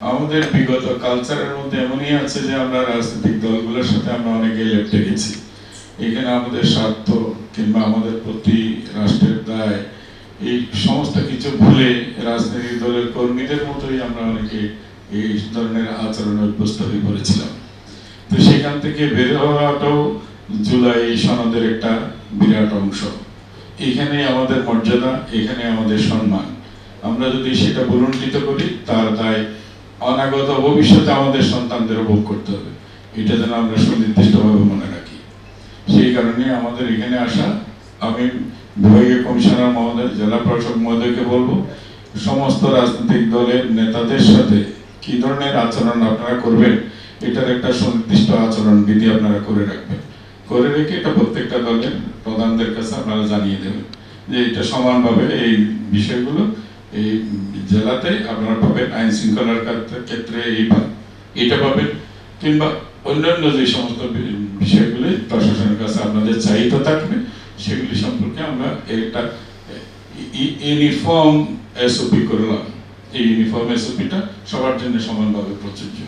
আমাদের বিগত কালচারের মধ্যে এমনই আছে যে আমরা রাজনৈতিক দলগুলোর সাথে আমরা অনেকে লেপ্টে গেছি। এখানে আমাদের স্বার্থ কিংবা আমাদের প্রতি রাষ্ট্রের দায় এই সমস্ত কিছু ভুলে রাজনৈতিক দলের কর্মীদের মতোই আমরা অনেকে এই ধরনের আচরণে অভ্যস্ত হয়ে পড়েছিলাম। তো সেখান থেকে বের হওয়াটাও জুলাই সনদের একটা বিরাট অংশ। এখানে আমাদের মর্যাদা, এখানে আমাদের সম্মান। আমরা যদি সেটা বুলন্ডিত করি তার দায় অনাগত ভবিষ্যতে আমাদের সন্তানদের ভোগ করতে হবে। এটা যেন আমরা সুনির্দিষ্টভাবে মনে রাখি। সেই কারণে আমাদের এখানে আসা। আমি বিভাগীয় কমিশনার মহোদয়, জেলা প্রশাসক মহোদয়কে বলবো, সমস্ত রাজনৈতিক দলের নেতাদের সাথে কি ধরনের আচরণ আপনারা করবেন এটার একটা সুনির্দিষ্ট আচরণ বিধি আপনারা করে রাখবেন। করে রেখে এটা প্রত্যেকটা দলের প্রধানদের কাছে আপনারা জানিয়ে দেবেন যে এটা সমানভাবে এই বিষয়গুলো এই জেলাতে আপনারা পাবেন। আইন শৃঙ্খলার ক্ষেত্রে এটা পাবেন, কিংবা অন্যান্য যে সমস্ত বিষয়গুলি প্রশাসনের কাছে আপনাদের চাহিদা থাকবে সেগুলি সম্পর্কে আমরা একটা ইউনিফর্ম এসওপি করলাম। এই ইউনিফর্ম এসওপিটা সবার জন্য সমানভাবে প্রযোজ্য।